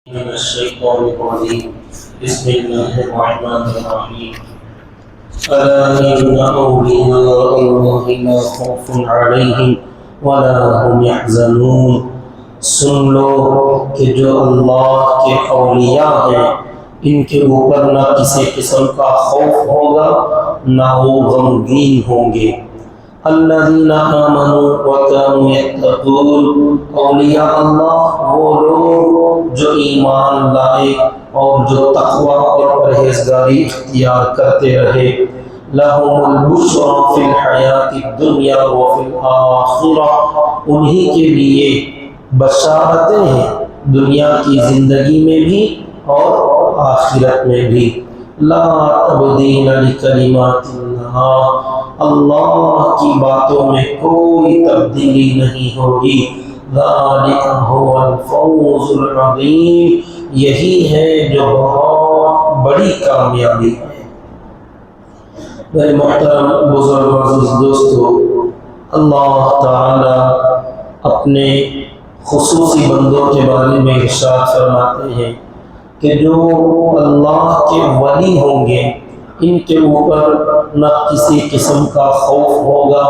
من الشيطان الرجيم بسم الله الرحمن الرحيم ألا إن أولياء الله لا خوف عليهم ولا هم يحزنون سن لو کہ جو اللہ کے اولیاء ہیں ان کے اوپر نہ کسی قسم کا خوف ہوگا نہ وہ غمگین ہوں گے۔ الذین آمنوا وکانوا یتقون، اولیاء اللہ وہ لوگ جو ایمان لائے اور جو تقوی اور پرہیزگاری اختیار کرتے رہے۔ لہم البشری فی الحیاۃ الدنیا وفی الآخرہ، انہی کے لیے بشارتیں ہیں دنیا کی زندگی میں بھی اور آخرت میں بھی۔ لا تبدیل لکلمات اللہ، اللہ کی باتوں میں کوئی تبدیلی نہیں ہوگی۔ ذالک هو الفوز العظیم، یہی ہے جو بہت بڑی کامیابی ہے۔ میرے محترم بزرگ عزیز دوستو، اللہ تعالی اپنے خصوصی بندوں کے بارے میں ارشاد فرماتے ہیں کہ جو اللہ کے ولی ہوں گے ان کے اوپر نہ کسی قسم کا خوف ہوگا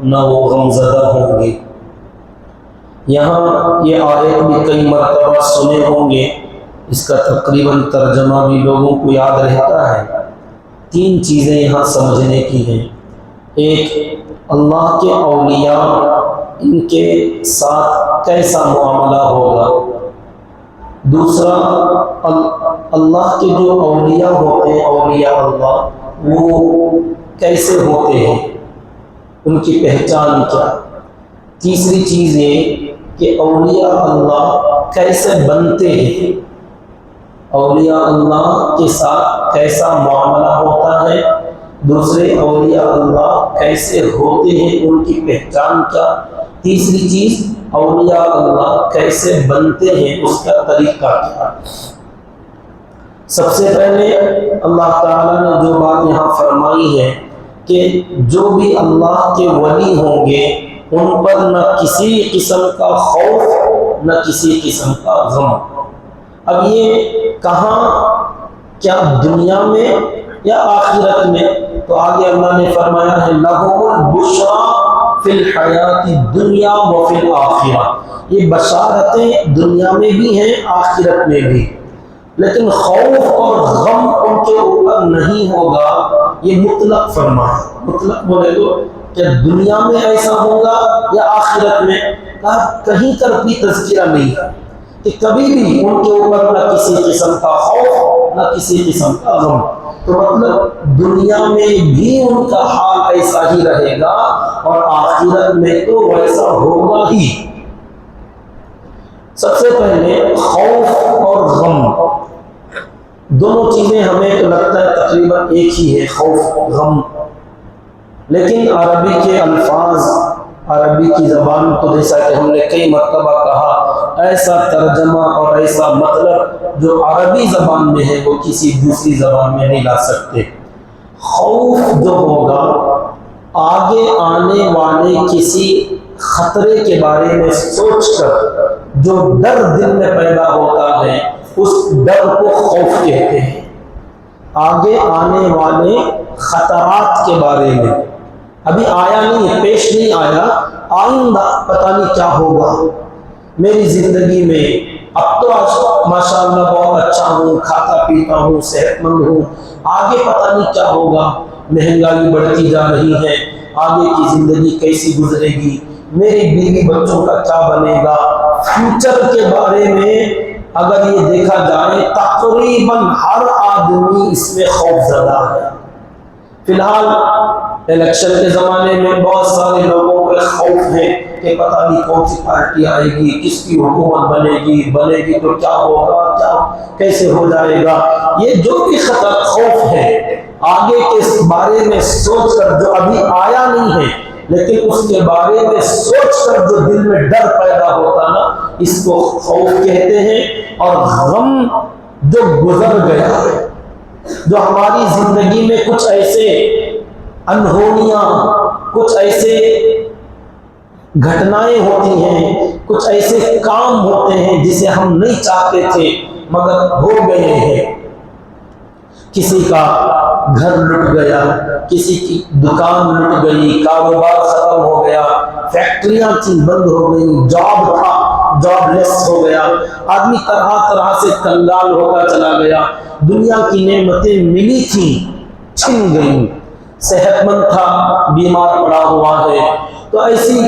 نہ وہ غمزدہ ہوں گے۔ یہاں یہ آیت بھی کئی مرتبہ سنے ہوں گے، اس کا تقریباً ترجمہ بھی لوگوں کو یاد رہتا ہے۔ تین چیزیں یہاں سمجھنے کی ہیں۔ ایک، اللہ کے اولیاء ان کے ساتھ کیسا معاملہ ہوگا۔ دوسرا، اللہ کے جو اولیاء ہوتے ہیں، اولیاء اللہ، وہ کیسے ہوتے ہیں، ان کی پہچان کیا۔ تیسری چیز یہ کہ اولیاء اللہ کیسے بنتے ہیں، اولیاء اللہ کے ساتھ کیسا معاملہ ہوتا ہے۔ دوسرے، اولیاء اللہ کیسے ہوتے ہیں، ان کی پہچان کیا۔ تیسری چیز، اولیاء اللہ کیسے بنتے ہیں، اس کا طریقہ کیا۔ سب سے پہلے اللہ تعالیٰ نے جو بات یہاں فرمائی ہے کہ جو بھی اللہ کے ولی ہوں گے ان پر نہ کسی قسم کا خوف نہ کسی قسم کا غم۔ اب یہ کہاں، کیا دنیا میں یا آخرت میں؟ تو آگے اللہ نے فرمایا ہے لَهُمُ الْبُشْرَىٰ فِي الْحَيَاةِ الدُّنْيَا وَفِي الْآخِرَةِ، یہ بشارتیں دنیا میں بھی ہیں آخرت میں بھی، لیکن خوف اور غم ان کے اوپر نہیں ہوگا، یہ مطلق فرمایا۔ مطلق بولے تو کہ دنیا میں ایسا ہوگا یا آخرت میں، کہیں طرف بھی تذکرہ نہیں ہے کہ کبھی بھی ان کے اوپر نہ کسی قسم کا خوف نہ کسی قسم کا غم۔ تو مطلب دنیا میں بھی ان کا حال ایسا ہی رہے گا اور آخرت میں تو ویسا ہوگا ہی۔ سب سے پہلے خوف اور غم، دونوں چیزیں ہمیں تو لگتا ہے تقریباً ایک ہی ہے، خوف غم، لیکن عربی کے الفاظ، عربی کی زبان تو جیسا کہ ہم نے کئی مرتبہ کہا، ایسا ترجمہ اور ایسا مطلب جو عربی زبان میں ہے وہ کسی دوسری زبان میں نہیں لا سکتے۔ خوف جو ہوگا آگے آنے والے کسی خطرے کے بارے میں سوچ کر جو ڈر دل میں پیدا ہوتا ہے اس ڈر کو خوف کہتے ہیں۔ آگے آنے والے خطرات کے بارے میں ابھی آیا نہیں ہے، پیش نہیں آیا، آئندہ پتہ نہیں کیا ہوگا میری زندگی میں۔ اب تو ماشاءاللہ بہت اچھا ہوں، کھاتا پیتا ہوں، صحت مند ہوں، آگے پتہ نہیں کیا ہوگا، مہنگائی بڑھتی جا رہی ہے، آگے کی زندگی کیسی گزرے گی، میری بیوی بچوں کا کیا بنے گا۔ فیوچر کے بارے میں اگر یہ دیکھا جائے تقریباً ہر آدمی اس میں خوف زدہ ہے۔ فی الحال الیکشن کے زمانے میں بہت سارے لوگوں کو خوف ہے کہ پتہ نہیں کون سی پارٹی آئے گی، کس کی حکومت بنے گی تو کیا ہوگا، کیا کیسے ہو جائے گا۔ یہ جو بھی خطر خوف ہے آگے کے بارے میں سوچ کر، جو ابھی آیا نہیں ہے لیکن اس کے بارے میں سوچ کر جو دل میں ڈر پیدا ہوتا نا، اس کو خوف کہتے ہیں۔ اور غم جو گزر گیا، جو ہماری زندگی میں کچھ ایسے انہونیاں، کچھ ایسے گھٹنائیں ہوتی ہیں، کچھ ایسے کام ہوتے ہیں جسے ہم نہیں چاہتے تھے، مگر ہو گئے ہیں۔ کسی کا گھر لٹ گیا، کسی کی دکان لٹ گئی، کاروبار ختم ہو گیا، فیکٹریاں تھیں بند ہو گئی، جاب تھا جاب لیس ہو گیا، آدمی طرح طرح سے کنگال ہوتا چلا گیا، دنیا کی نعمتیں ملی تھیں چھن گئیں، صحت مند تھا بیمار پڑا ہوا ہے، تو ایسی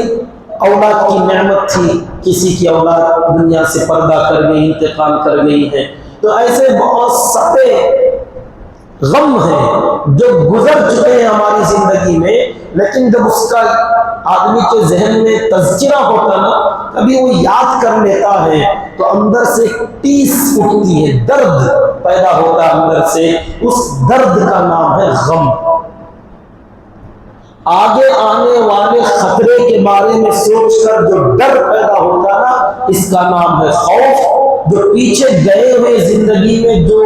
اولاد کی نعمت تھی، کسی کی اولاد دنیا سے پردہ کر گئی، انتقال کر گئی ہے، تو ایسے بہت سارے غم ہیں جو گزر چکے ہیں ہماری زندگی میں، لیکن جب اس کا آدمی کے ذہن میں تذکرہ ہوتا نا، کبھی وہ یاد کر لیتا ہے تو اندر سے ٹیس اٹھتی ہے، درد پیدا ہوتا ہے اندر سے، اس درد کا نام ہے غم۔ آگے آنے والے خطرے کے بارے میں سوچ کر جو ڈر پیدا ہوتا نا، اس کا نام ہے خوف۔ جو پیچھے گئے ہوئے زندگی میں جو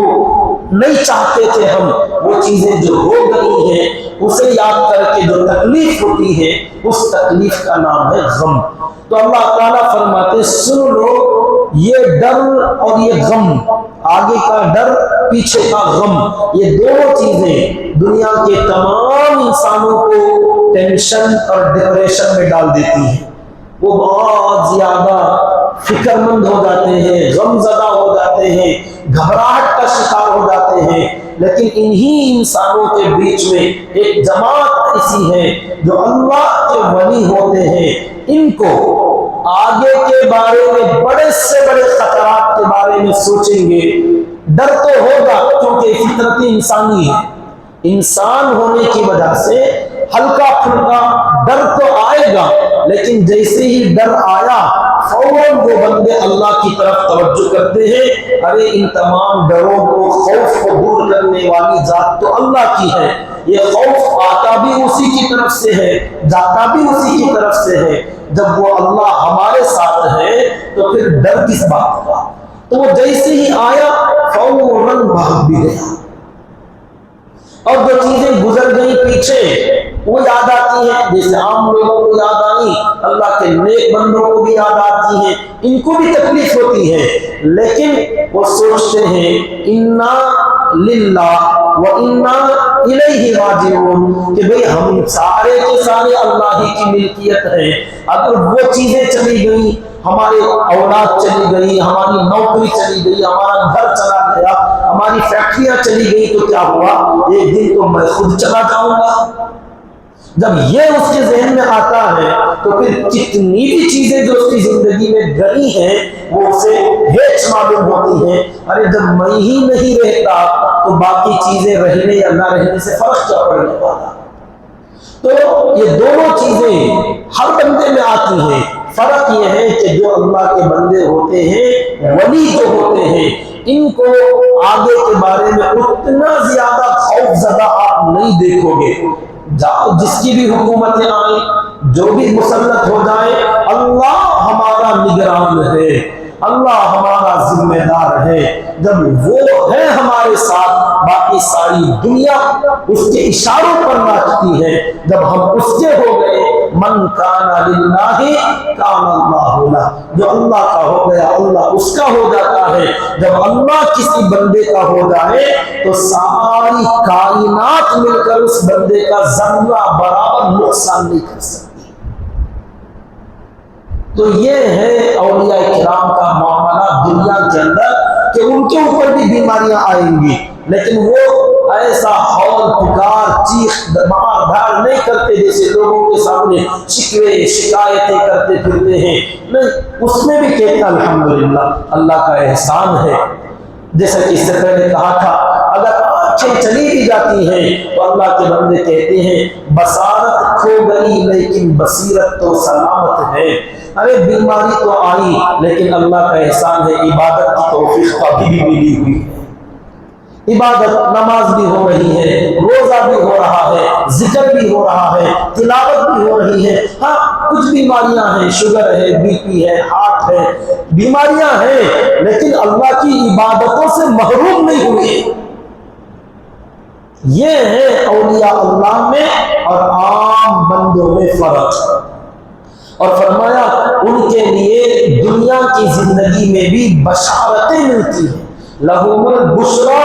نہیں چاہتے تھے ہم، وہ چیزیں جو ہو گئی ہیں اسے یاد کر کے جو تکلیف ہوتی ہے، اس تکلیف کا نام ہے غم۔ تو اللہ تعالیٰ فرماتے سن لو، یہ ڈر اور یہ غم، آگے کا ڈر پیچھے کا غم، یہ دونوں چیزیں دنیا کے تمام انسانوں کو ٹینشن اور ڈپریشن میں ڈال دیتی ہیں۔ وہ بہت زیادہ فکر مند ہو جاتے ہیں، غم زدہ ہو جاتے ہیں، گھبراہٹ کا شکار ہو جاتے ہیں، لیکن انہی انسانوں کے بیچ میں ایک جماعت ایسی ہے جو اللہ کے ولی ہوتے ہیں، ان کو آگے کے بارے میں بڑے سے بڑے خطرات کے بارے میں سوچیں گے، ڈر تو ہوگا کیونکہ فطرت انسانی ہے، انسان ہونے کی وجہ سے ہلکا پھلکا ڈر تو آئے گا، لیکن جیسے ہی ڈر آیا فوراً وہ بندے اللہ کی طرف توجہ کرتے ہیں، ارے ان تمام ڈروں کو، خوف کو دور کرنے والی ذات تو اللہ کی ہے، یہ خوف آتا بھی اسی کی طرف سے ہے، جاتا بھی اسی کی طرف سے ہے، جب وہ اللہ ہمارے ساتھ ہے تو پھر ڈر کس بات کا؟ تو وہ جیسے ہی آیا فوراً بھاگ بھی گیا، اور جو چیزیں گزر گئی پیچھے وہ یاد آتی ہیں، جیسے عام لوگوں کو یاد آئی، اللہ کے نیک بندوں کو بھی یاد آتی ہیں، ان کو بھی تکلیف ہوتی ہے، لیکن وہ سوچتے ہیں انا للہ و انا الیہ راجعون، کہ بھئی ہم سارے کے سارے اللہ ہی کی ملکیت ہے، اگر وہ چیزیں چلی گئی، ہماری اولاد چلی گئی، ہماری نوکری چلی گئی، ہمارا گھر چلا گیا، ہماری فیکٹریاں چلی گئی، تو کیا ہوا؟ ایک دن تو میں خود چلا جاؤں گا۔ جب یہ اس کے ذہن میں آتا ہے تو پھر کتنی بھی چیزیں جو اس کی زندگی میں گئی ہیں وہ اسے ہیچ معلوم ہوتی ہیں، ارے جب میں ہی نہیں رہتا تو باقی چیزیں رہنے یا نہ رہنے سے فرق کیا پڑنے والا؟ تو یہ دونوں چیزیں ہر بندے میں آتی ہیں، فرق یہ ہے کہ جو اللہ کے بندے ہوتے ہیں، ولی جو ہوتے ہیں، ان کو آگے کے بارے میں اتنا زیادہ خوف زدہ آپ نہیں دیکھو گے، جس کی بھی حکومتیں آئیں، جو بھی مسلط ہو جائے، اللہ ہمارا نگران ہے، اللہ ہمارا ذمہ دار ہے، جب وہ ہے ہمارے ساتھ باقی ساری دنیا اس کے اشاروں پر ناچتی ہے، جب ہم اس کے ہو گئے، من کان للہ کان اللہ لہ، جو اللہ کا ہو گیا اللہ اس کا ہو جاتا ہے، جب اللہ کسی بندے کا ہو جائے تو ساری کائنات مل کر اس بندے کا ذرہ برابر نقصان نہیں کر سکتی۔ تو یہ ہے اولیاء کرام کا معاملہ دنیا کے اندر، کہ ان کے اوپر بھی بیماریاں آئیں گی، لیکن وہ ایسا ہول پکار چیخ مار دھاڑ نہیں کرتے جیسے لوگوں کے سامنے شکوے شکایتیں کرتے پھرتے ہیں، نہیں، اس میں بھی کہتے ہیں الحمدللہ اللہ کا احسان ہے۔ جیسا کہ اس سے پہلے کہا تھا، اگر آنکھیں چلی بھی جاتی ہیں تو اللہ کے بندے کہتے ہیں بصارت کھو گئی لیکن بصیرت تو سلامت ہے، ارے بیماری تو آئی لیکن اللہ کا احسان ہے، عبادت کی توفیق ابھی بھی ملی ہوئی ہے، عبادت نماز بھی ہو رہی ہے، روزہ بھی ہو رہا ہے، ذکر بھی ہو رہا ہے، تلاوت بھی ہو رہی ہے، ہاں کچھ بیماریاں ہیں، شوگر ہے، بی پی ہے، ہارٹ ہے، بیماریاں ہیں، لیکن اللہ کی عبادتوں سے محروم نہیں ہوئے۔ یہ ہے اولیاء اللہ میں اور عام بندوں میں فرق، اور فرمایا ان کے لیے دنیا کی زندگی میں بھی بشارتیں ملتی ہیں، لہم البشرا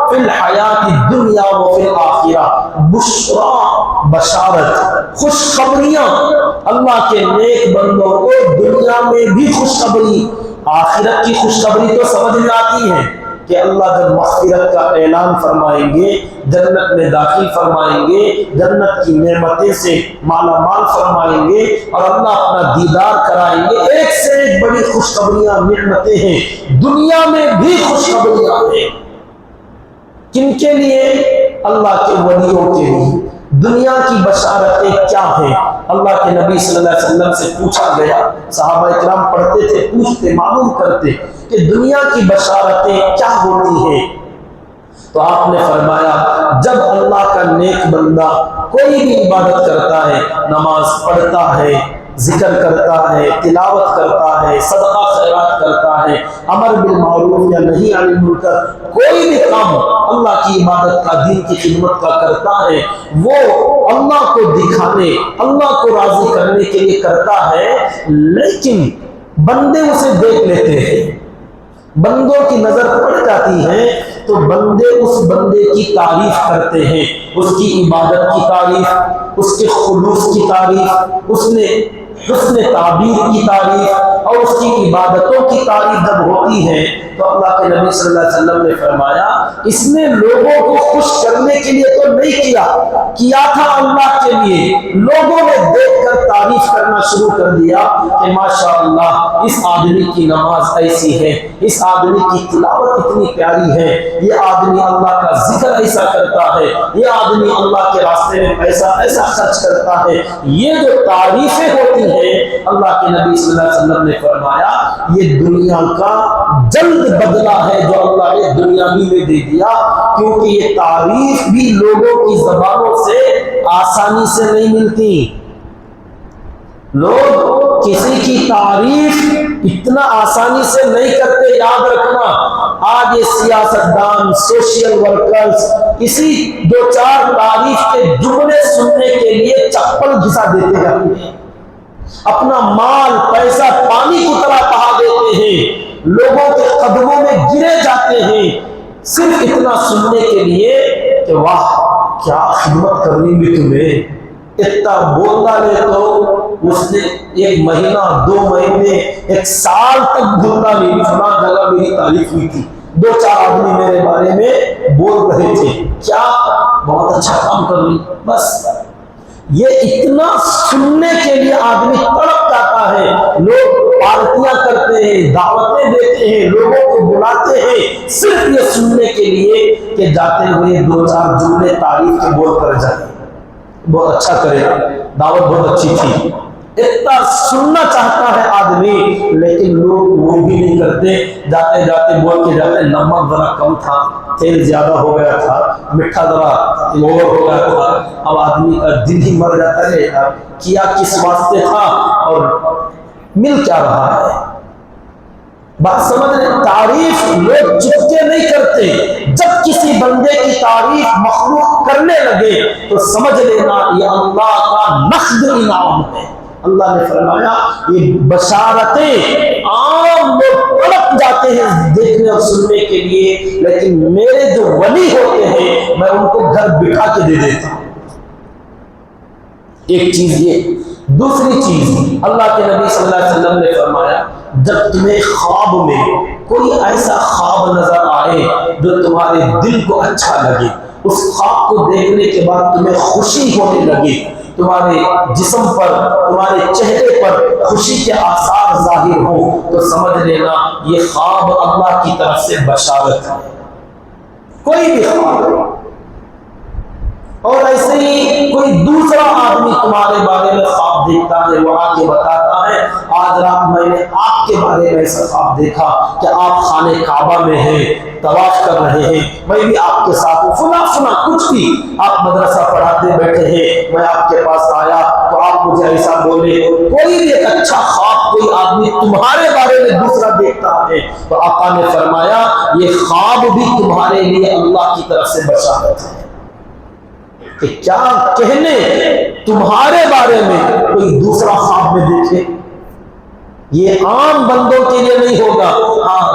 فی الحیات الدنیا و فی الآخرہ، بشرا بشارت، خوشخبریاں اللہ کے نیک بندوں کو دنیا میں بھی خوشخبری، آخرت کی خوشخبری تو سمجھ میں آتی ہے کہ اللہ جب مغفرت کا اعلان فرمائیں گے، جنت میں داخل فرمائیں گے، جنت کی نعمتیں سے مالا مال فرمائیں گے اور اللہ اپنا دیدار کرائیں گے، ایک سے ایک بڑی خوشخبریاں نعمتیں ہیں، دنیا میں بھی خوشخبریاں ہیں۔ کن کے لیے؟ اللہ کے ولیوں کے لیے۔ دنیا کی بشارتیں کیا ہیں؟ اللہ کے نبی صلی اللہ علیہ وسلم سے پوچھا گیا، صحابہ کرام پڑھتے تھے، پوچھتے، معلوم کرتے کہ دنیا کی بشارتیں کیا ہوتی ہیں؟ تو آپ نے فرمایا جب اللہ کا نیک بندہ کوئی بھی عبادت کرتا ہے، نماز پڑھتا ہے، ذکر کرتا ہے، تلاوت کرتا ہے، صدقہ خیرات کرتا ہے، امر بالمعروف یا نہی عن المنکر، کوئی بھی کام اللہ کی عبادت کا، دین کی خدمت کا کرتا ہے، وہ اللہ کو دکھانے، اللہ کو راضی کرنے کے لیے کرتا ہے، لیکن بندے اسے دیکھ لیتے ہیں، بندوں کی نظر پڑ جاتی ہے تو بندے اس بندے کی تعریف کرتے ہیں، اس کی عبادت کی تعریف، اس کے خلوص کی تعریف، اس نے حسن تعبیر کی تعریف اور اس کی عبادتوں کی تعریف جب ہوتی ہے تو اللہ کے نبی صلی اللہ علیہ وسلم نے فرمایا اس نے لوگوں کو خوش کرنے کے لیے تو نہیں کیا تھا اللہ کے لیے، لوگوں نے دیکھ کر تعریف کرنا شروع کر دیا کہ ماشاءاللہ اس آدمی کی نماز ایسی ہے، اس آدمی کی تلاوت اتنی پیاری ہے، یہ آدمی اللہ کا ذکر ایسا کرتا ہے، یہ آدمی اللہ کے راستے میں پیسہ ایسا خرچ کرتا ہے۔ یہ جو تعریفیں ہوتی ہیں اللہ کے نبی صلی اللہ علیہ وسلم نے فرمایا یہ دنیا کا جلد بدلہ ہے جو اللہ نے دنیاوی میں دے دیا، کیونکہ یہ تعریف بھی لوگوں کی زبانوں سے آسانی سے نہیں ملتی۔ لوگ کسی کی تعریف اتنا آسانی سے نہیں کرتے، یاد رکھنا۔ آج یہ سیاستدان، سوشل ورکرز کسی دو چار تعریف کے جملے سننے کے لیے چپل گھسا دیتے جاتے ہیں، اپنا مال پیسہ پانی کی طرح بہا دیتے ہیں، لوگوں کے قدموں میں گرے جاتے ہیں صرف اتنا سننے کے لیے کہ واہ کیا خدمت کرنی بھی تمہیں، اتنا بولتا لے تو اس نے ایک مہینہ، 2 مہینے، 1 سال تک بولتا نہیں، فلاں جگہ میری تعریف ہوئی تھی، 2-4 آدمی میرے بارے میں بول رہے تھے، کیا بہت اچھا کام کر لی، بس یہ اتنا سننے کے لیے آدمی تڑپ جاتا ہے۔ لوگ پارٹیاں کرتے ہیں، دعوتیں دیتے ہیں، لوگوں کو بلاتے ہیں صرف یہ سننے کے لیے کہ جاتے ہوئے 2-4 جملے تعریف کے بول کر جائیں، بہت اچھا کرے، دعوت بہت اچھی تھی، اتنا سننا چاہتا ہے آدمی، لیکن لوگ وہ بھی نہیں کرتے، جاتے جاتے بول کے جاتے نمک ذرا کم تھا، تیل زیادہ ہو گیا تھا، میٹھا ذرا اوور ہو گیا تھا، اب آدمی کا دل ہی مر جاتا ہے یار کیا کس واسطے تھا اور مل کیا رہا ہے۔ بات سمجھ رہے؟ تعریف لوگ چپکے نہیں کرتے، جب کسی بندے کی تعریف مخلوق کرنے لگے تو سمجھ لینا یہ اللہ کا نقد انعام ہے۔ اللہ نے فرمایا یہ بشارتیں عام لوگ تڑپ جاتے ہیں دیکھنے اور سننے کے لیے، لیکن میرے جو ولی ہوتے ہیں میں ان کو گھر بٹھا کے دے دیتا ہوں۔ ایک چیز یہ، دوسری چیز اللہ کے نبی صلی اللہ علیہ وسلم نے فرمایا جب تمہیں خواب میں کوئی ایسا خواب نظر آئے جو تمہارے دل کو اچھا لگے، اس خواب کو دیکھنے کے بعد تمہیں خوشی ہونے لگے، تمہارے جسم پر، تمہارے چہرے پر خوشی کے آثار ظاہر ہوں، تو سمجھ لینا یہ خواب اللہ کی طرف سے بشارت ہے۔ کوئی بھی خواب، اور ایسے ہی کوئی دوسرا آدمی تمہارے بارے میں خواب دیکھتا ہے، وہ آ کے بتاتا ہے آج رات میں نے آپ کے بارے میں ایسا خواب دیکھا کہ آپ خانہ کعبہ میں ہیں، طواف کر رہے ہیں، میں بھی آپ کے ساتھ ہوں، فلاں کچھ بھی، آپ مدرسہ پڑھاتے بیٹھے ہیں، میں آپ کے پاس آیا تو آپ مجھے ایسا بولے۔ کوئی بھی ایک اچھا خواب کوئی آدمی تمہارے بارے میں دوسرا دیکھتا ہے تو آقا نے فرمایا یہ خواب بھی تمہارے لیے اللہ کی طرف سے بشارت ہے کہ کیا کہنے تمہارے بارے میں کوئی دوسرا خواب میں دیکھے، یہ عام بندوں کے لیے نہیں ہوگا، ہاں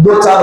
2-4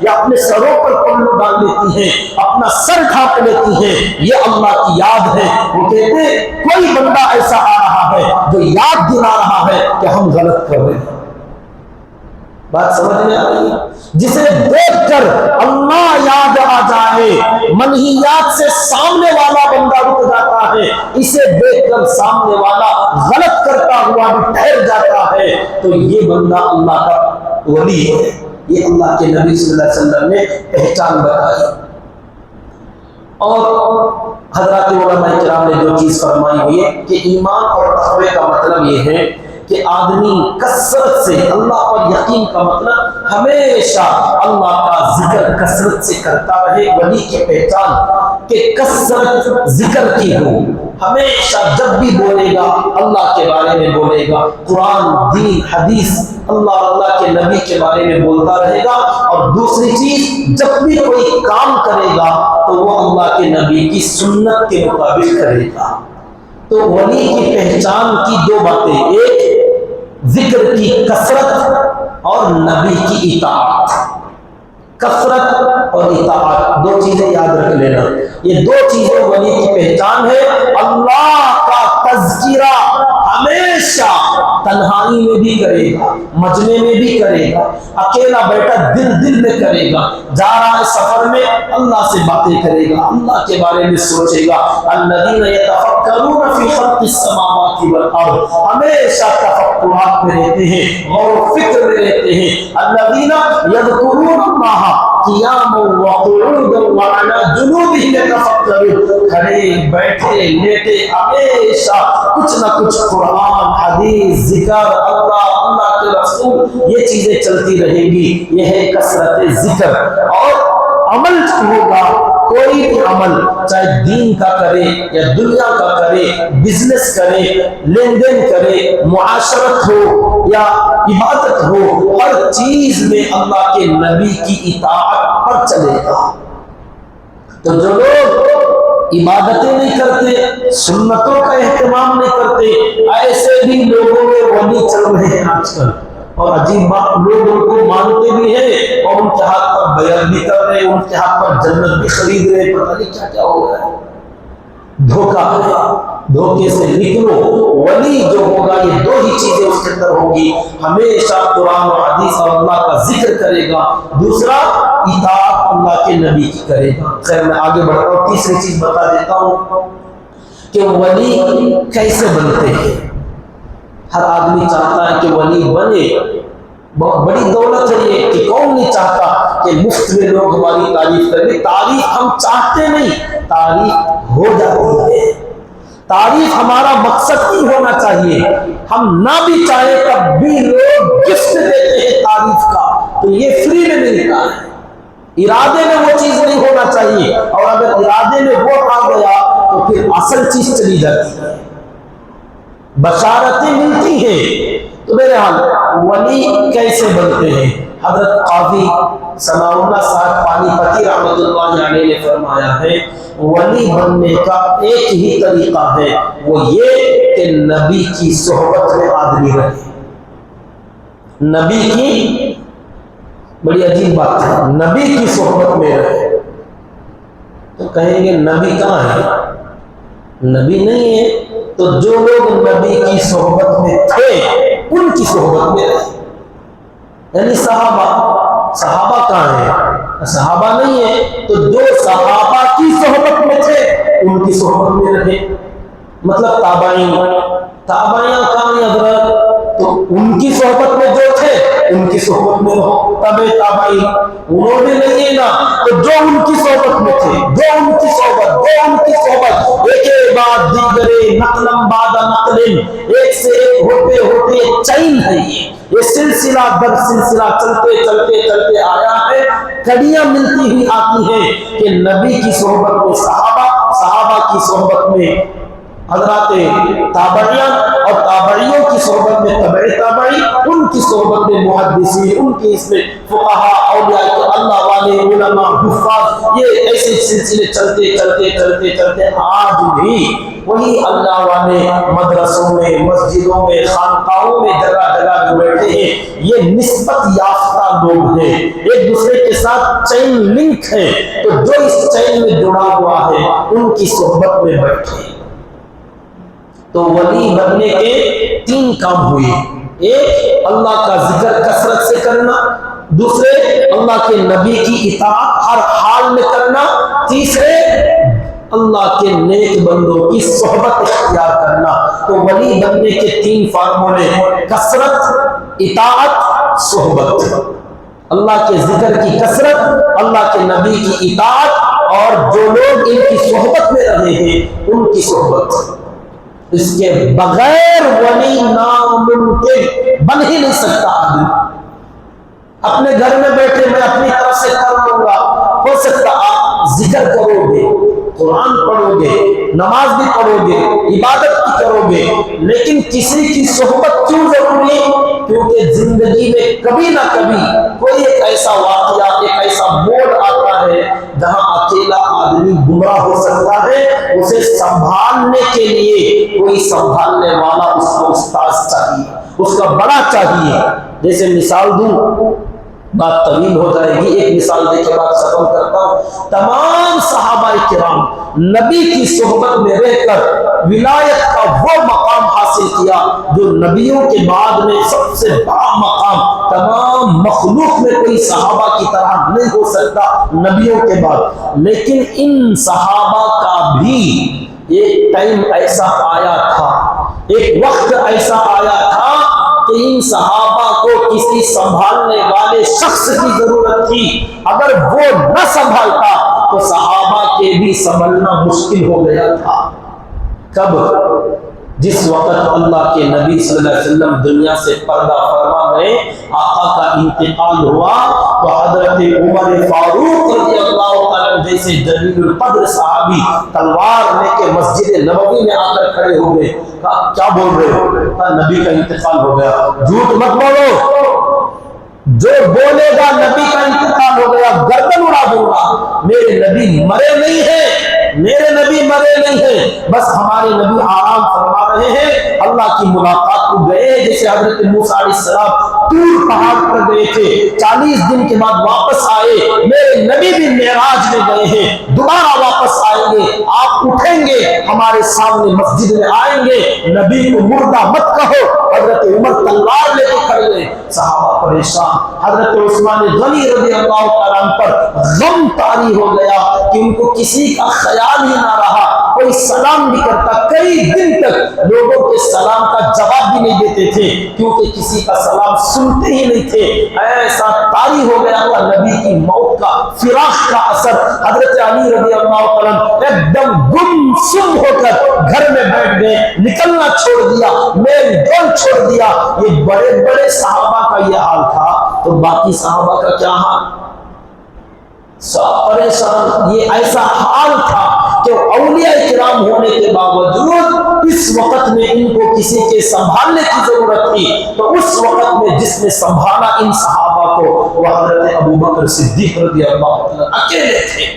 یا اپنے سروں پر پلو ڈال لیتی ہیں، اپنا سر ڈھانپ لیتی ہیں، یہ اللہ کی یاد ہے۔ وہ کہتے ہیں کوئی بندہ ایسا آ رہا ہے جو یاد دلا رہا ہے کہ ہم غلط کر رہے ہیں۔ بات سمجھ میں آ رہی ہے؟ جسے دیکھ کر اللہ یاد آ جائے، منہیات سے سامنے والا بندہ رک جاتا ہے، اسے دیکھ کر سامنے والا غلط کرتا ہوا بھی ٹھہر جاتا ہے، تو یہ بندہ اللہ کا ولی ہے۔ یہ اللہ کے نبی صلی اللہ علیہ وسلم نے پہچان بتائی۔ اور حضرات علماء کرام نے جو چیز فرمائی ہوئی ہے کہ ایمان اور تقوی کا مطلب یہ ہے کہ آدمی کثرت سے، اللہ پر یقین کا مطلب ہمیشہ اللہ کا ذکر کثرت سے کرتا رہے۔ ولی کی پہچان کہ کثرت ذکر کی ہو، ہمیشہ جب بھی بولے گا اللہ کے بارے میں بولے گا، قرآن، دین، حدیث، اللہ کے نبی کے بارے میں بولتا رہے گا۔ اور دوسری چیز، جب بھی کوئی کام کرے گا تو وہ اللہ کے نبی کی سنت کے مطابق کرے گا۔ تو ولی کی پہچان کی دو باتیں، ایک ذکر کی کثرت اور نبی کی اطاعت۔ کثرت اور اطاعت دو چیزیں یاد رکھ لینا، یہ دو چیزیں ولی کی پہچان ہے۔ اللہ کا تذکرہ ہمیشہ تنہائی میں بھی کرے گا، مجمع میں بھی کرے گا، اکیلا بیٹھا دل میں کرے گا، جا رہا ہے سفر میں اللہ سے باتیں کرے گا، اللہ کے بارے میں سوچے گا۔ الذین یتفکرون فی خلق السماوات والارض، ہمیشہ تفکرات میں رہتے ہیں، غور و فکر میں رہتے ہیں۔ الذین یذکرون اللہ قیاما وقعودا وعلی جنوبہم یتفکرون، کھڑے بیٹھے لیٹے ہمیشہ کچھ نہ کچھ قرآن، حدیث، ذکر، اللہ کے رسول، یہ چیزیں چلتی رہیں گی۔ یہ ہے کثرت ذکر۔ اور عمل ہوگا، کوئی بھی عمل چاہے دین کا کرے یا دنیا کا کرے، بزنس کرے، لین دین کرے، معاشرت ہو یا عبادت ہو، ہر چیز میں اللہ کے نبی کی اطاعت پر چلے گا۔ تو جو لوگ عبادتیں نہیں کرتے، سنتوں کا اہتمام نہیں کرتے، ایسے بھی لوگوں میں ولی چل رہے ہیں آج کل۔ اور عجیب بات، لوگ ان کو مانتے بھی ہیں اور ان کے ہاتھ پر بیعت بھی کر رہے ہیں، ان کے ہاتھ پر جنت بھی خرید رہے ہیں، پتہ نہیں کیا کیا ہو رہا ہے۔ دھوکہ ہے، دھوکے سے نکلو۔ ولی جو ہوگا یہ دو ہی چیزیں اس کے اندر ہوگی، ہمیشہ قرآن و حدیث اور اللہ کا ذکر کرے گا، دوسرا اطاعت اللہ کے نبی کی کرے گا۔ خیر میں آگے بڑھتا ہوں، تیسری چیز بتا دیتا ہوں کہ ولی کیسے بنتے ہیں۔ ہر آدمی چاہتا ہے کہ ولی بنے، بہت بڑی دولت ہے یہ کہ کون نہیں چاہتا کہ مفت میں لوگ ہماری تعریف کریں۔ تعریف ہم چاہتے نہیں، تعریف ہو جاتی ہے۔ تعریف ہمارا مقصد نہیں ہونا چاہیے، ہم نہ بھی چاہیں تب بھی لوگ گفٹ دیتے ہیں تعریف کا، تو یہ فری میں ملتا ہے۔ ارادے میں وہ چیز نہیں ہونا چاہیے، اور اگر ارادے میں وہ آ گیا تو پھر اصل چیز چلی جاتی ہے، بشارتیں ملتی ہیں۔ تو بہرحال ولی کیسے بنتے ہیں؟ حضرت قاضی ثناء اللہ صاحب پانی پتی رحمۃ اللہ علیہ نے فرمایا ہے ولی بننے کا ایک ہی طریقہ ہے، وہ یہ کہ نبی کی صحبت میں آدمی رہے۔ نبی کی، بڑی عجیب بات ہے، نبی کی صحبت میں رہے۔ تو کہیں گے نبی کہاں ہے؟ نبی نہیں ہے، تو جو لوگ نبی کی صحبت میں تھے ان کی صحبت میں رہے، یعنی صحابہ کہاں ہیں؟ صحابہ نہیں ہے، تو جو صحابہ کی صحبت میں تھے ان کی صحبت میں رہے۔ مطلب تابعین کہاں ہیں حضرت؟ تو ان کی صحبت میں جو تھے ان کی صحبت میں رہو۔ تابعین انہوں نے نہیں ہے نا، تو جو ان کی صحبت میں تھے، جو ان کی صحبت ایک کے بعد دیگرے نقلم بعد نقل، ایک سے ایک ہوتے چین ہے، یہ سلسلہ در سلسلہ چلتے آیا ہے۔ کڑیاں ملتی ہوئی آتی ہیں کہ نبی کی صحبت میں صحابہ کی صحبت میں حضرات تابعین، اور تابعیوں کی صحبت میں تبع تابعی، ان کی صحبت میں محدثین، ان کی اس میں فقہاء، اولیاء اللہ والے، علماء، حفاظ، یہ ایسے سلسلے چلتے آج بھی وہی اللہ والے مدرسوں میں، مسجدوں میں، خانقاہوں میں جگہ جو بیٹھے ہیں، یہ نسبت یافتہ وابستہ لوگ ہیں، ایک دوسرے کے ساتھ چین لنک ہے، تو جو اس چین میں جڑا ہوا ہے ان کی صحبت میں بیٹھے۔ تو ولی بننے کے 3 کام ہوئے، ایک اللہ کا ذکر کثرت سے کرنا، دوسرے اللہ کے نبی کی اطاعت ہر حال میں کرنا، تیسرے اللہ کے نیک بندوں کی صحبت اختیار کرنا۔ تو ولی بننے کے 3 فارمولے، کثرت، اطاعت، صحبت۔ اللہ کے ذکر کی کثرت، اللہ کے نبی کی اطاعت، اور جو لوگ ان کی صحبت میں رہے ہیں ان کی صحبت۔ اس کے بغیر ولی ناممکن، بن ہی نہیں سکتا آدمی۔ اپنے گھر میں بیٹھے میں اپنی طرف سے کر لوں گا، ہو سکتا آپ ذکر کرو گے، قرآن پڑھو گے، نماز بھی پڑھو گے، عبادت بھی کرو گے، لیکن کسی کی صحبت کیوں ضروری؟ کیونکہ زندگی میں کبھی نہ کبھی کوئی ایک ایسا واقعہ، ایک ایسا موڑ آتا ہے جہاں اکیلا آدمی گمراہ ہو سکتا ہے، اسے سنبھالنے کے لیے کوئی سنبھالنے والا اس کو استاذ چاہیے، اس کا بڑا چاہیے۔ جیسے مثال دوں، بات طویل ہو جائے گی، ایک مثال دے کے بات ختم کرتا ہوں۔ تمام صحابہ کرام نبی کی صحبت میں رہ کر ولایت کا وہ مقام حاصل کیا جو نبیوں کے بعد میں سب سے بڑا مقام، تمام مخلوق میں کوئی صحابہ کی طرح نہیں ہو سکتا نبیوں کے بعد۔ لیکن ان صحابہ کا بھی ایک ٹائم ایسا آیا تھا، ایک وقت ایسا آیا تھا کہ ان صحابہ کو کسی سنبھالنے والے شخص کی ضرورت تھی۔ اگر وہ نہ سنبھالتا تو صحابہ کے بھی سنبھلنا مشکل ہو گیا تھا۔ کب؟ جس وقت اللہ کے نبی صلی اللہ علیہ وسلم دنیا سے پردہ فرما گئے، آقا کا انتقال ہوا، تو حضرت عمر فاروق رضی اللہ تعالیٰ جیسے جلیل القدر صحابی تلوار لے کے مسجد نبوی میں آ کر کھڑے ہو گئے۔ کہا کیا بول رہے ہو؟ کہا نبی کا انتقال ہو گیا۔ جھوٹ مت بولو، جو بولے گا نبی کا انتقال ہو گیا گردن اڑا دوں گا۔ میرے نبی مرے نہیں ہیں، میرے نبی مرے نہیں ہیں، بس ہمارے نبی آرام فرما رہے ہیں، اللہ کی ملاقات کو گئے۔ جیسے حضرت موسیٰ علیہ السلام طور پہاڑ پر گئے تھے، 40 دن کے بعد واپس آئے، میرے نبی بھی معراج میں گئے ہیں، دوبارہ واپس آئیں گے، آپ اٹھیں گے ہمارے سامنے مسجد میں آئیں گے، نبی کو مردہ مت کہو۔ حضرت عمر تلوار لے کے کھڑے گئے، صحابہ پریشان۔ حضرت عثمان غنی رضی اللہ تعالیٰ عنہ پر غم طاری ہو گیا کہ ان کو کسی کا خیال ہی نہ رہا، کوئی سلام نہیں کرتا، کئی دن تک لوگوں کے سلام کا جواب بھی نہیں دیتے تھے کیونکہ کسی کا سلام سنتے ہی نہیں تھے۔ ایسا طاری ہو گیا تھا نبی کی موت کا، فراق کا اثر۔ حضرت علی رضی اللہ تعالیٰ ایک دم گم سم ہو کر گھر میں بیٹھ گئے، نکلنا چھوڑ دیا، میل جول چھوڑ دیا۔ یہ بڑے بڑے صحابہ کا یہ حال تھا، تو باقی صحابہ کا کیا حال؟ سب پریشان۔ یہ ایسا حال تھا کہ اولیاء کرام ہونے کے باوجود اس وقت میں ان کو کسی کے سنبھالنے کی ضرورت تھی، تو اس وقت میں جس نے سنبھالا ان صحابہ کو وہ حضرت ابوبکر صدیق رضی اللہ عنہ اکیلے تھے۔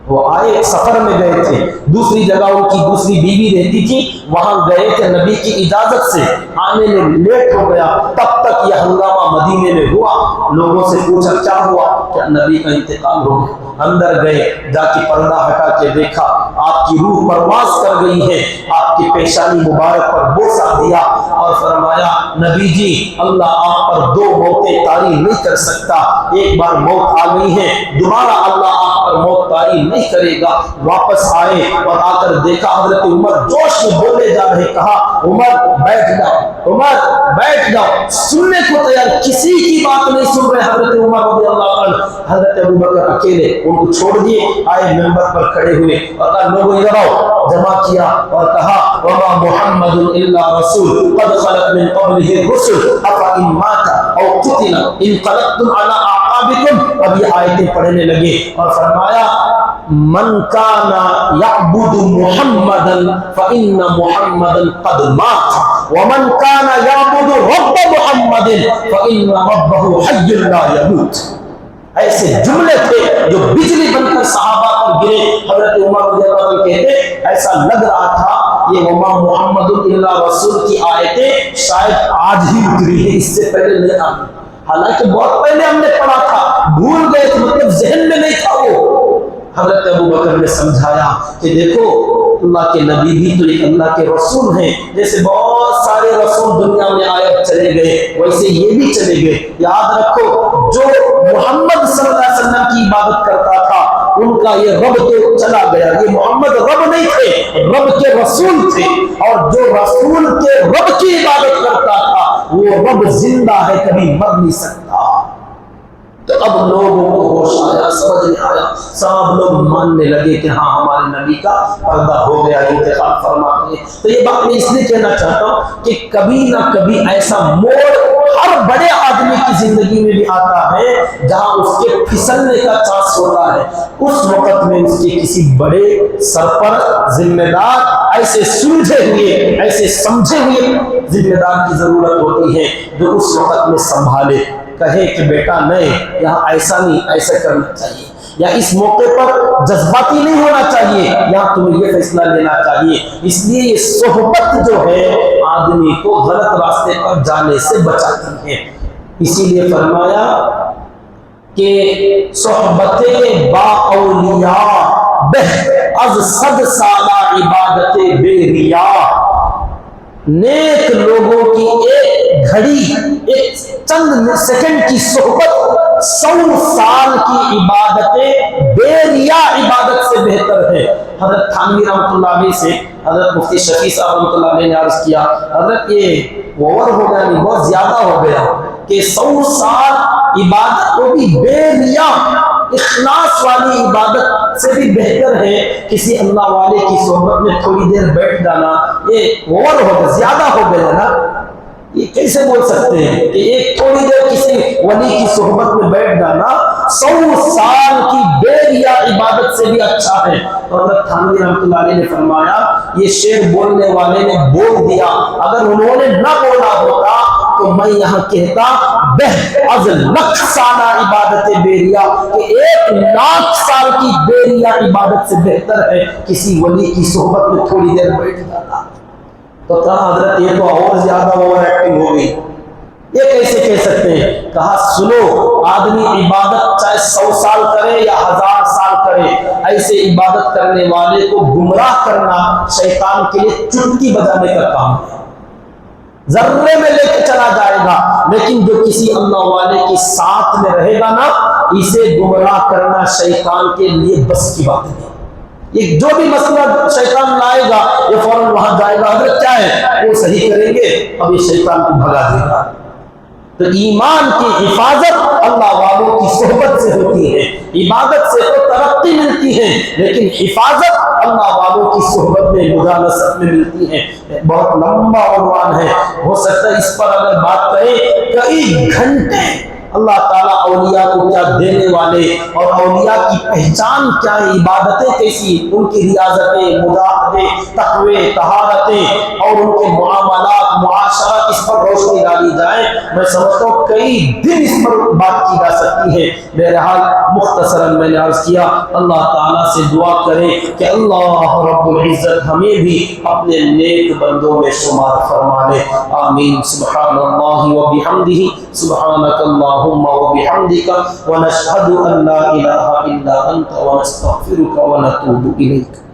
وہ آئے، سفر میں گئے تھے، دوسری جگہ ان کی دوسری بیوی رہتی تھی، وہاں گئے تھے، نبی کی اجازت سے آنے میں لیٹ ہو گیا، تب تک یہ ہنگامہ مدینے میں ہوا۔ لوگوں سے پوچھا کیا ہوا؟ کیا نبی کا انتقال ہو گیا؟ اندر گئے، جا کے پردہ ہٹا کے دیکھا، آپ کی روح پرواز کر گئی ہے، آپ کی پیشانی مبارک پر بوسہ دیا اور فرمایا نبی جی اللہ آپ پر 2 موتیں طاری نہیں کر سکتا، ایک بار موت آ گئی ہے، دوبارہ اللہ آپ پر موت طاری نہیں کرے گا۔ واپس آئے اور آ کر دیکھا حضرت عمر جوش میں بولے جا رہے، کہا عمر بیٹھ جاؤ، عمر بیٹھ جاؤ، سننے کو تیار، کسی کی بات نہیں سن رہے حضرت عمر رضی اللہ عنہ۔ حضرت ابوبکر اکیلے ان کو چھوڑ دیے، آئے ممبر پر کھڑے ہوئے اور کہا لوگوں ادھر آؤ، جمع کیا اور کہا وما محمد الا رسول قد خلت من قبله الرسل افان مات او قتل انقلبتم على اعقابكم۔ اب یہ آیتیں پڑھنے لگے اور فرمایا من کان یعبد محمدا فان محمدا قد مات ومن کان یعبد رب محمد فان ربه حی لا یموت۔ ایسے جملے تھے جو بجلی بن کر صحابہ پر گرے۔ حضرت عمر رضی اللہ عنہ کہتے ایسا لگ رہا تھا یہ وما محمد الا رسول کی آیتیں شاید آج ہی اتری ہے، اس سے پہلے نہیں آئی۔ حالانکہ بہت پہلے ہم نے پڑھا تھا، بھول گئے تھے، مطلب ذہن میں نہیں تھا وہ۔ حضرت ابوبکر نے سمجھایا کہ دیکھو اللہ کے نبی بھی تو ایک اللہ کے رسول ہیں، جیسے بہت سارے رسول دنیا میں آئے چلے گئے ویسے یہ بھی چلے گئے۔ یاد رکھو جو محمد صلی اللہ علیہ وسلم کی عبادت کرتا تھا ان کا یہ رب تو چلا گیا، یہ محمد رب نہیں تھے، رب کے رسول تھے، اور جو رسول کے رب کی عبادت کرتا تھا وہ رب زندہ ہے، کبھی مر نہیں سکتا۔ تو اب لوگوں کو ہوش آیا، سمجھ میں آیا، سب لوگ ماننے لگے کہ ہاں ہمارے نبی کا پردہ ہو گیا، انتقال فرما گئے۔ تو یہ بات میں اس لیے کہنا چاہتا ہوں کہ کبھی نہ کبھی ایسا موڑ ہر بڑے آدمی کی زندگی میں بھی آتا ہے جہاں اس کے پھسلنے کا چانس ہوتا ہے، اس وقت میں اس کے کسی بڑے سرپرست ذمہ دار ایسے سلجھے ہوئے، ایسے سمجھے ہوئے ذمہ دار کی ضرورت ہوتی ہے جو اس وقت میں سنبھالے، کہے کہ بیٹا نہیں، یہاں ایسا نہیں، ایسا کرنا چاہیے، یا اس موقع پر جذباتی نہیں ہونا چاہیے، یہاں تمہیں یہ فیصلہ لینا چاہیے۔ اس لیے یہ صحبت جو ہے آدمی کو غلط راستے پر جانے سے بچاتی ہے۔ اسی لیے فرمایا کہ صحبت با اولیاء بہ از صد سالہ عبادت بے ریا، نیک لوگوں کی ایک گھڑی، ایک چند سیکنڈ کی صحبت 100 سال کی عبادت بے ریا عبادت سے بہتر ہے۔ حضرت تھانوی رحمۃ اللہ علیہ سے حضرت مفتی شفیع صاحب رحمۃ اللہ علیہ نے عرض کیا، حضرت یہ اوور ہو گیا، نہیں بہت زیادہ ہو گیا کہ 100 سال عبادت کو بھی بے ریا اخلاص والی عبادت سے بھی بہتر ہے کسی اللہ والے کی صحبت میں تھوڑی دیر بیٹھ جانا۔ یہ اوور ہو گیا، زیادہ ہو گیا نا، یہ کیسے بول سکتے ہیں کہ ایک تھوڑی دیر کسی ولی کی صحبت میں بیٹھ جانا 100 سال کی بے ریا عبادت سے بھی اچھا ہے۔ حضرت تھانوی رحمۃ اللہ علیہ نے فرمایا یہ شعر بولنے والے نے بول دیا، اگر انہوں نے نہ بولا ہوتا تو میں یہاں کہتا بہ از لکھ سالہ عبادت بے ریا، کہ 1,00,000 سال کی بے ریا عبادت سے بہتر ہے کسی ولی کی صحبت میں تھوڑی دیر بیٹھ جانا۔ تو کہا حضرت یہ تو اور زیادہ اوور ایکٹنگ ہو گئی، یہ کیسے کہہ سکتے ہیں؟ کہا سنو، آدمی عبادت چاہے 100 سال کرے یا 1000 سال کرے، ایسے عبادت کرنے والے کو گمراہ کرنا شیطان کے لیے چٹکی بجانے کا کام ہے، ذرے میں لے کے چلا جائے گا، لیکن جو کسی اللہ والے کے ساتھ میں رہے گا نا، اسے گمراہ کرنا شیطان کے لیے بس کی بات نہیں۔ یہ جو بھی مسئلہ شیطان لائے گا یہ فوراً وہاں جائے گا، حضرت کیا ہے وہ صحیح کریں گے، اب یہ شیطان کو بھگا دے گا۔ تو ایمان کی حفاظت اللہ والوں کی صحبت سے ہوتی ہے، عبادت سے تو ترقی ملتی ہے لیکن حفاظت اللہ والوں کی صحبت میں، مجالست میں ملتی ہے۔ بہت لمبا عنوان ہے، ہو سکتا ہے اس پر اگر بات کریں کئی گھنٹے۔ اللہ تعالیٰ اولیاء کو کیا دینے والے اور اولیاء کی پہچان کیا ہے، عبادتیں کیسی، ان کی ریاضتیں، مجاہدیں، تقوی، طہارتیں اور ان کے معاملات، معاشرت، اس پر روشنی ڈالی جائے، میں سمجھتا ہوں کئی دن اس پر بات کی جا سکتی ہے۔ بہرحال مختصراً میں نے عرض کیا، اللہ تعالیٰ سے دعا کریں کہ اللہ رب العزت ہمیں بھی اپنے نیک بندوں میں شمار فرما لے، آمین۔ سبحان اللہ و بحمدہ، سبحانک اللہ وبحمدك ونشهد أن لا إله إلا أنت ونستغفرك ونتوب إليك۔